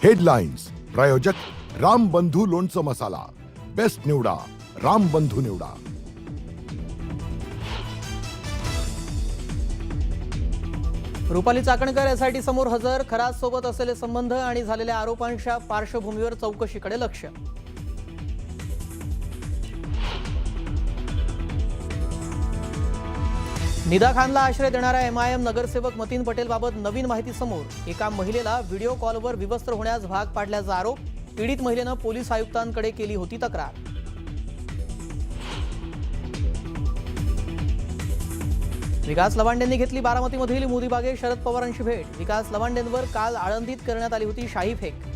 Headlines प्रायोजक राम बंधू लोणचं मसाला, बेस्ट निवडा राम बंधू निवडा। रुपाली चाकणकर एसआयटी समोर हजर, खरात सोबत असलेले संबंध आणि झालेल्या आरोपांच्या पार्श्वभूमीवर चौकशीकडे लक्ष। निदा खानला आश्रय देणाऱ्या एमआयएम नगरसेवक मतीन पटेल बाबत नवीन माहिती समोर। एका महिलेला व्हिडिओ कॉलवर विवस्त्र होण्यास भाग पाडल्याचा आरोप। पीडित महिलेनं पोलीस आयुक्तांकडे केली होती तक्रार। विकास लवांडेंनी घेतली बारामतीमधील मोदीबागेत शरद पवारांची भेट। विकास लवांडेंवर काल आळंदीत करण्यात आली होती शाही फेक।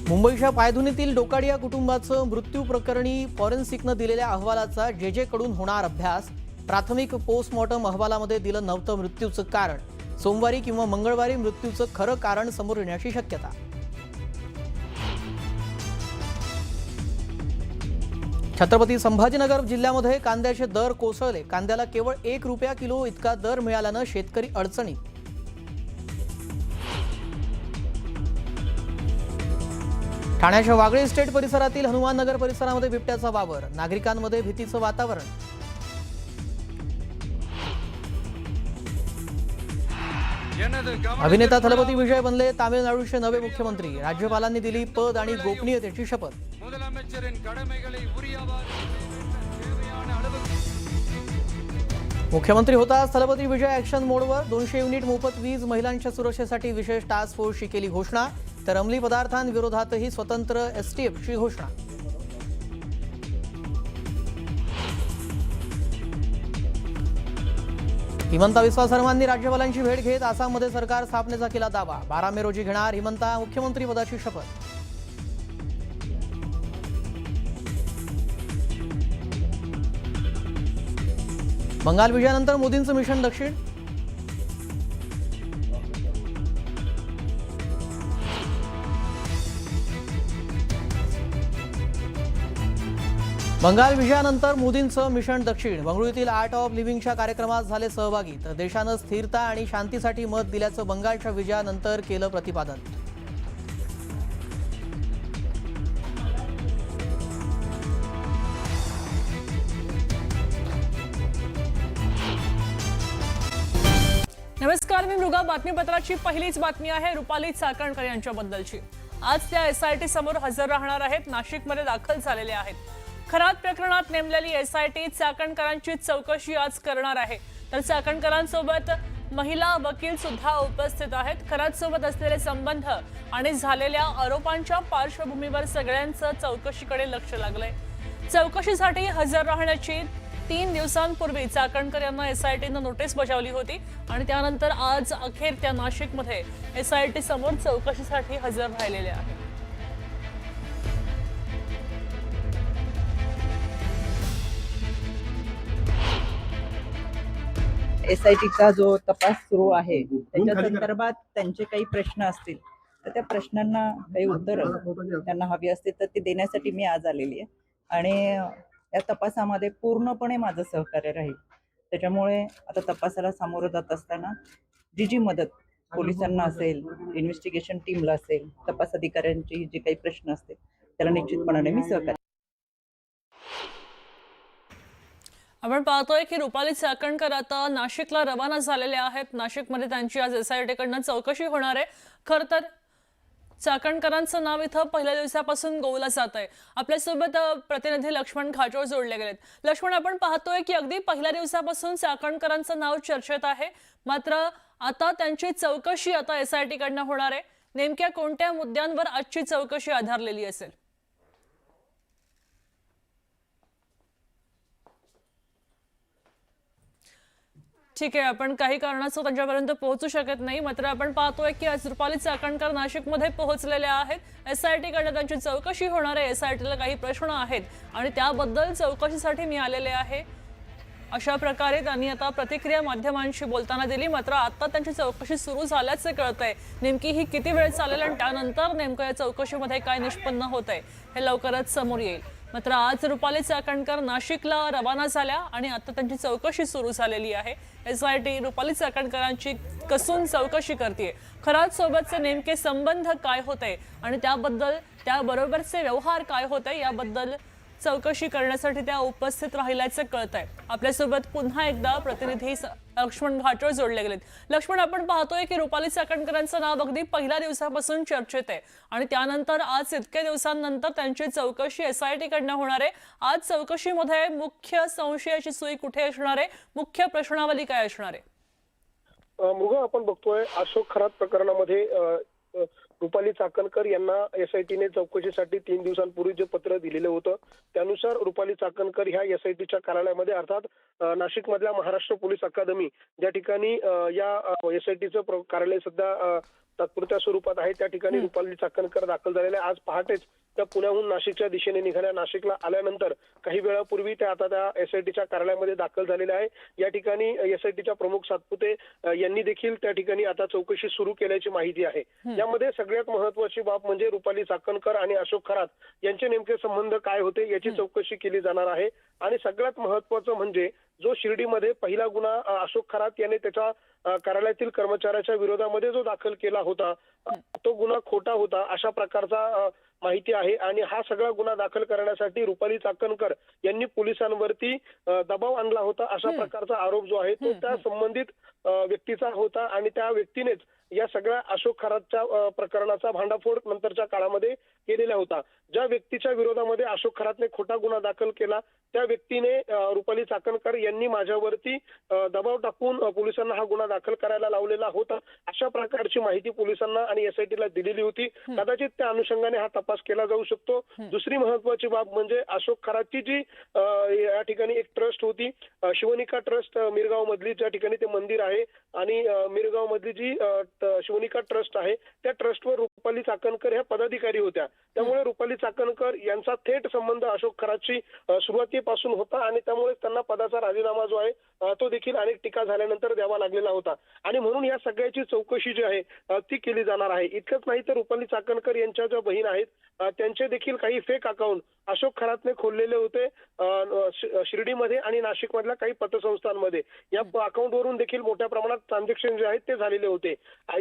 मुंबईच्या पायधुनीतील डोकाडिया कुटुंबाचं मृत्यू प्रकरणी फॉरेन्सिकनं दिलेल्या अहवालाचा जे कडून होणार अभ्यास। प्राथमिक पोस्टमॉर्टम अहवालामध्ये दिलं नव्हतं मृत्यूचं कारण। सोमवारी किंवा मंगळवारी मृत्यूचं खरं कारण समोर येण्याची शक्यता। छत्रपती संभाजीनगर जिल्ह्यामध्ये कांद्याचे दर कोसळले। कांद्याला केवळ 1 रुपया किलो इतका दर मिळाल्यानं शेतकरी अडचणीत। ठाण्याच्या वागळे इस्टेट परिसरातील हनुमाननगर परिसरामध्ये बिबट्याचा वावर। नागरिकांमध्ये भीतीचं वातावरण। अभिनेता थलपती विजय बनले तामिळनाडूचे नवे मुख्यमंत्री। राज्यपालांनी दिली पद आणि गोपनीयतेची शपथ। मुख्यमंत्री होताच थलपती विजय ऍक्शन मोडवर। 200 युनिट मोफत वीज, महिलांच्या सुरक्षेसाठी विशेष टास्क फोर्सची केली घोषणा। तर अंमली पदार्थांविरोधातही स्वतंत्र एसटीएफची घोषणा। हिमंता बिस्वा सर्वांनी राज्यपालांची भेट घेत आसाममध्ये सरकार स्थापनेचा केला दावा। 12 मे रोजी घेणार हिमंता मुख्यमंत्री पदाची शपथ। बंगाल विजयानंतर मोदींचं मिशन दक्षिण। बंगाल विजयानंतर मोदींचं मिशन दक्षिण। बंगळुरूतील आर्ट ऑफ लिव्हिंगच्या कार्यक्रमात झाले सहभागी। तर देशानं स्थिरता आणि शांतीसाठी मत दिल्याचं बंगालच्या विजयानंतर केलं प्रतिपादन। नमस्कार, मी मृगा। बातमीपत्राची पहिलीच बातमी आहे रुपाली चाकणकर यांच्याबद्दलची। आज त्या एसआयटी समोर हजर राहणार आहेत। नाशिकमध्ये दाखल झालेले आहेत। खरात प्रकरणात नेमलेली एसआयटी चाकणकरांची चौकशी आज करणार आहे। तर चाकणकरांसोबत महिला वकील सुद्धा उपस्थित आहेत। खरात सोबत असलेले संबंध आणि झालेल्या आरोपांच्या पार्श्वभूमीवर सगळ्यांचं चौकशीकडे लक्ष लागलंय। चौकशीसाठी हजर राहण्याची 3 दिवसांपूर्वी चाकणकर यांना एसआयटीनं नोटीस बजावली होती आणि त्यानंतर आज अखेर त्या नाशिकमध्ये एसआयटी समोर चौकशीसाठी हजर राहिलेले आहेत। एसआयटीचा जो तपास सुरू आहे त्याच्या संदर्भात त्यांचे काही प्रश्न असतील तर त्या प्रश्नांना काही उत्तर त्यांना हवी असतील तर ते देण्यासाठी मी आज आलेली आहे। आणि या तपासामध्ये पूर्णपणे माझं सहकार्य राहील। त्याच्यामुळे आता तपासाला सामोरं जात असताना जी मदत पोलिसांना असेल, इन्व्हेस्टिगेशन टीमला असेल, तपास अधिकाऱ्यांची जे काही प्रश्न असतील त्याला निश्चितपणाने मी सहकार्य। आपण पाहतोय की रुपाली चाकणकर आता नाशिकला रवाना झालेले आहेत। नाशिकमध्ये त्यांची आज एसआयटीकडून चौकशी होणार आहे। खरं तर चाकणकरांचं नाव इथं पहिल्या दिवसापासून गोवलं जात आहे। आपल्यासोबत प्रतिनिधी लक्ष्मण घाटोळ जोडले गेलेत। लक्ष्मण, आपण पाहतोय की अगदी पहिल्या दिवसापासून चाकणकरांचं नाव चर्चेत आहे, मात्र आता त्यांची चौकशी आता एसआयटी कडनं होणार आहे। नेमक्या कोणत्या मुद्द्यांवर आजची चौकशी आधारलेली असेल? ठीक आहे, आपण काही कारणास्तव त्यांच्यापर्यंत पोहोचू शकत नाही, मात्र आपण पाहतोय की आज रुपाली चाकणकर नाशिकमध्ये पोहोचलेल्या आहेत। एसआयटी कडे त्यांची चौकशी होणार आहे। एसआयटीला काही प्रश्न आहेत आणि त्याबद्दल चौकशीसाठी मी आलेले आहे, अशा प्रकारे त्यांनी आता प्रतिक्रिया माध्यमांशी बोलताना दिली। मात्र आता त्यांची चौकशी सुरू झाल्याचं कळतंय। नेमकी ही किती वेळ चालेल आणि त्यानंतर नेमकं या चौकशीमध्ये काय निष्पन्न होतंय हे लवकरच समोर येईल। मात्र आज रुपाली चाकणकर नाशिकला रवाना झाल्या आणि आता त्यांची चौकशी सुरू झालेली आहे। एसआयटी रुपाली चाकणकरांची कसून चौकशी करते। खरात सोबतचे नेमके संबंध काय होते आणि त्याबरोबरचे व्यवहार काय होते याबद्दल चौकशी करण्यासाठी त्या उपस्थित राहिल्याचे कळतंय। आपल्यासोबत पुन्हा एकदा प्रतिनिधी लक्ष्मण घाटोळ जोडले गेलेत। लक्ष्मण, आपण पाहतोय की रुपाली चाकणकरांचं नाव अगदी पहिल्या दिवसापासून चर्चेत आहे आणि त्यानंतर आज इतक्या दिवसांनंतर त्यांची चौकशी एसआयटी कडनं होणार आहे। आज चौकशीमध्ये मुख्य संशयाची सुई कुठे असणार आहे, मुख्य प्रश्नावली काय असणार आहे? मृगा, आपण बघतोय अशोक खरात प्रकरणामध्ये रुपाली चाकणकर यांना एसआयटीने चौकशीसाठी 3 दिवसांपूर्वी जे पत्र दिलेलं होतं त्यानुसार रुपाली चाकणकर ह्या एसआयटीच्या कार्यालयामध्ये अर्थात नाशिक मधल्या महाराष्ट्र पोलीस अकादमी ज्या ठिकाणी या एसआयटीचं कार्यालय सध्या तात्पुरत्या स्वरूपात आहे त्या ठिकाणी रुपाली चाकणकर दाखल झालेल्या आज पहाटेच त्या पुण्याहून नाशिकच्या दिशेने निघाल्या। नाशिकला आल्यानंतर काही वेळापूर्वी त्या आता त्या एसआयटीच्या कार्यालयामध्ये दाखल झालेल्या आहे। या ठिकाणी एसआयटीच्या प्रमुख सातपुते यांनी देखील त्या ठिकाणी आता चौकशी सुरू केल्याची माहिती आहे। यामध्ये सगळ्यात महत्त्वाची बाब म्हणजे रुपाली चाकणकर आणि अशोक खरात यांचे नेमके संबंध काय होते याची चौकशी केली जाणार आहे। आणि सगळ्यात महत्त्वाचं म्हणजे जो शिर्डीमध्ये पहिला गुन्हा अशोक खरात याने त्याच्या कार्यालयातील कर्मचाऱ्याच्या विरोधामध्ये जो दाखल केला होता तो गुन्हा खोटा होता अशा प्रकारचा माहिती आहे। आणि हा सगळा गुन्हा दाखल करण्यासाठी रुपाली चाकणकर यांनी पोलिसांवरती दबाव आणला होता अशा प्रकारचा आरोप जो आहे तो त्या संबंधित व्यक्तीचा होता आणि त्या व्यक्तीनेच या सगळ्या अशोक खरातच्या प्रकरणाचा भांडाफोड नंतरच्या काळामध्ये केलेला होता। ज्या व्यक्तीच्या विरोधामध्ये अशोक खरातने खोटा गुन्हा दाखल केला त्या व्यक्तीने रुपाली चाकणकर यांनी माझ्यावरती दबाव टाकून पोलिसांना हा गुन्हा दाखल करायला लावलेला होता अशा प्रकारची माहिती पोलिसांना आणि एसआयटीला दिलेली होती। कदाचित त्या अनुषंगाने हा तपास केला जाऊ शकतो। दुसरी महत्वाची बाब म्हणजे अशोक खरातची जी या ठिकाणी एक ट्रस्ट होती शिवनिका ट्रस्ट मिरगाव मधली ज्या ठिकाणी ते मंदिर आहे आणि मिरगाव मधली जी शिवनिका ट्रस्ट आहे त्या ट्रस्टवर रुपाली चाकणकर ह्या पदाधिकारी होत्या। त्यामुळे रुपाली चाकणकर यांचा थेट संबंध अशोक खरातशी सुरुवातीपासून होता आणि त्यामुळे त्यांना पदाचा राजीनामा जो आहे तो देखील अनेक टीका झाल्यानंतर द्यावा लागलेला होता आणि म्हणून या सगळ्याची चौकशी जी आहे ती केली जाणार आहे। इतकंच नाही तर रुपाली चाकणकर यांच्या ज्या बहीण आहेत त्यांचे देखील काही फेक अकाउंट अशोक खरातने खोललेले होते शिर्डीमध्ये आणि नाशिक मधल्या काही पतसंस्थांमध्ये। या अकाउंटवरून देखील मोठ्या प्रमाणात ट्रान्झॅक्शन जे आहेत ते झालेले होते।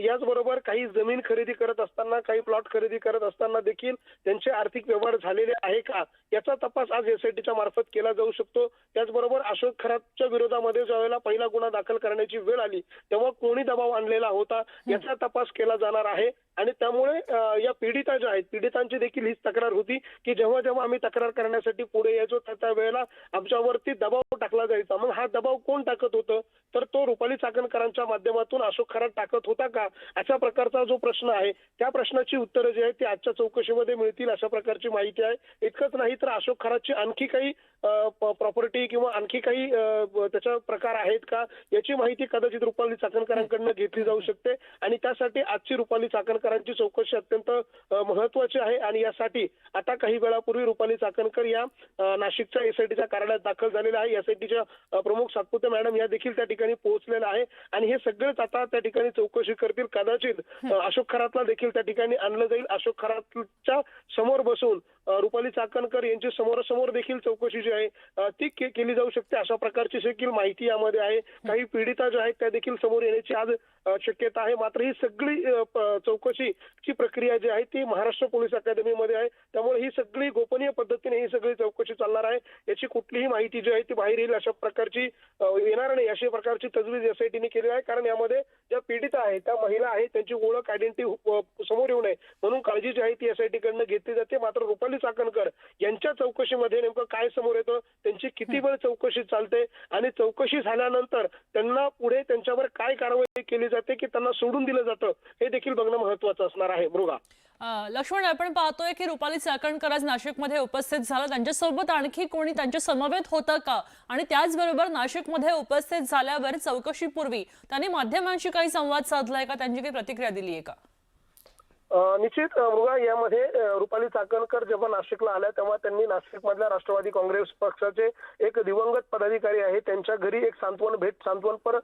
याचबरोबर काही जमीन खरेदी करत असताना काही प्लॉट खरेदी करत असताना देखील त्यांचे आर्थिक व्यवहार झालेले आहे का याचा तपास आज एसआयटीच्या मार्फत केला जाऊ शकतो। त्याचबरोबर अशोक खरातच्या विरोधामध्ये ज्यावेळेला पहिला गुन्हा दाखल करण्याची वेळ आली तेव्हा कोणी दबाव आणलेला होता याचा तपास केला जाणार आहे। आणि त्यामुळे या पीडिता ज्या आहेत पीडितांची देखील हीच तक्रार होती की जेव्हा जेव्हा आम्ही तक्रार करण्यासाठी पुढे यायचो त्या वेळेला आमच्यावरती दबाव टाकला जायचा। मग हा दबाव कोण टाकत होतं तर तो रुपाली चाकणकरांच्या माध्यमातून अशोक खरात टाकत होता का अशा प्रकारचा जो प्रश्न आहे त्या प्रश्नाची उत्तरं जी आहेत ती आजच्या चौकशीमध्ये मिळतील अशा प्रकारची माहिती आहे। इतकंच नाही तर अशोक खरातची आणखी काही प्रॉपर्टी किंवा आणखी काही त्याचा प्रकार आहेत का याची माहिती कदाचित रुपाली चाकणकरांकडून घेतली जाऊ शकते आणि त्यासाठी आजची रुपाली चाकणकरांची चौकशी अत्यंत महत्त्वाची आहे। आणि यासाठी आता काही वेळापूर्वी रुपाली चाकणकर या नाशिकच्या एसआयटीच्या कार्यालयात दाखल झालेल्या आहे। एसआयटीच्या प्रमुख सातपुते मॅडम या देखील त्या ठिकाणी पोहोचलेल्या आहे आणि हे सगळेच आता त्या ठिकाणी चौकशी करतील। कदाचित अशोक खरातला देखील त्या ठिकाणी आणलं जाईल। अशोक खरातच्या समोर बसून रुपाली चाकणकर यांची समोरासमोर देखील चौकशी जी आहे ती केली जाऊ शकते अशा प्रकारची देखील माहिती यामध्ये आहे। काही पीडिता ज्या आहेत त्या देखील समोर येण्याची आज शक्यता आहे। मात्र ही सगळी चौकशीची प्रक्रिया जी आहे ती महाराष्ट्र पोलीस अकादमीमध्ये आहे त्यामुळे ही सगळी गोपनीय पद्धतीने ही सगळी चौकशी चालणार आहे। याची कुठलीही माहिती जी आहे ती बाहेर येईल अशा प्रकारची येणार नाही अशा प्रकारची तजवीज एसआयटीने केली आहे। कारण यामध्ये ज्या पीडिता आहेत त्या महिला आहेत त्यांची ओळख आयडेंटिटी समोर येऊ नये म्हणून काळजी जी आहे ती एसआयटी कडनं घेतली जाते। मात्र रुपाली चाकणकर यांच्या चौकशीमध्ये नेमकं काय समोर येतं त्यांची किती वेळ चौकशी चालते आणि चौकशी झाल्यानंतर त्यांना पुढे त्यांच्यावर काय कारवाई केली जाते की त्यांना सोडून दिलं जातं हे देखील बघणं महत्त्वाचं असणार आहे। मृगा, लक्ष्मण, आपण पाहतोय की रुपाली चाकणकर आज नाशिकमध्ये उपस्थित झाला, त्यांच्यासोबत आणखी कोणी त्यांच्या समवेत होतं का आणि त्याचबरोबर नाशिकमध्ये उपस्थित झाल्यावर चौकशीपूर्वी त्यांनी माध्यमांशी काही संवाद साधलाय का, त्यांची काही प्रतिक्रिया दिली आहे का? निश्चित मृगा, यामध्ये रुपाली चाकणकर जेव्हा नाशिकला आल्या तेव्हा त्यांनी नाशिक मधल्या राष्ट्रवादी काँग्रेस पक्षाचे एक दिवंगत पदाधिकारी आहे त्यांच्या घरी एक सांत्वनपर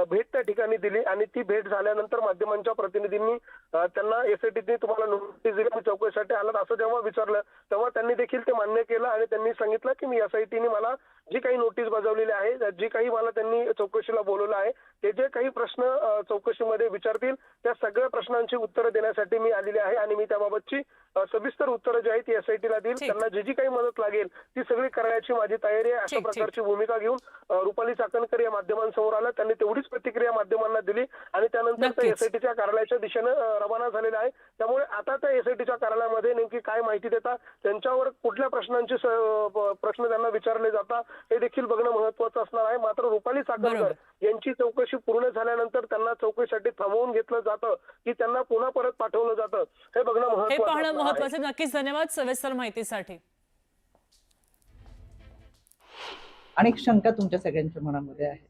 भेट त्या ठिकाणी दिली आणि ती भेट झाल्यानंतर माध्यमांच्या प्रतिनिधींनी त्यांना एसआयटीने तुम्हाला नोटीस दिली, मी चौकशीसाठी आलात असं जेव्हा विचारलं तेव्हा त्यांनी देखील ते मान्य केलं आणि त्यांनी सांगितलं की मी एसआयटीने मला जी काही नोटीस बजावलेली आहे, जी काही मला त्यांनी चौकशीला बोलवलं आहे, ते जे काही प्रश्न चौकशीमध्ये विचारतील त्या सगळ्या प्रश्नांची उत्तरं देण्यासाठी मी आलेली आहे आणि मी त्याबाबतची सविस्तर उत्तरं जी आहेत ती एसआयटीला देईल. त्यांना जी काही मदत लागेल ती सगळी करण्याची माझी तयारी आहे. अशा प्रकारची भूमिका घेऊन रुपाली चाकणकर या माध्यमांसमोर आल्या. त्यांनी तेवढीच प्रतिक्रिया माध्यमांना दिली आणि त्यानंतर त्या एसआयटीच्या कार्यालयाच्या दिशेनं रवाना झालेला आहे. त्यामुळे आता त्या एसआयटीच्या कार्यालयामध्ये नेमकी काय माहिती देतात, त्यांच्यावर कुठल्या प्रश्नांचे प्रश्न त्यांना विचारले जातात हे देखील बघणं महत्वाचं असणार आहे. मात्र रुपाली चाकणकर यांची चौकशी पूर्ण झाल्यानंतर त्यांना चौकशीसाठी थांबवून घेतलं जातं की त्यांना पुन्हा परत पाठवलं जातं हे बघणं महत्वाचं. नक्कीच धन्यवाद सविस्तर माहितीसाठी. अनेक शंका तुमच्या सगळ्यांच्या मनामध्ये आहे.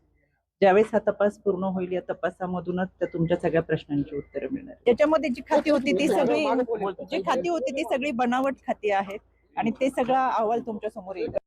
ज्यावेळेस हा तपास पूर्ण होईल या तपासामधूनच त्या तुमच्या सगळ्या प्रश्नांची उत्तरं मिळणार. त्याच्यामध्ये जी खाती होती ती सगळी बनावट खाती आहेत आणि ते सगळा अहवाल तुमच्या समोर येईल.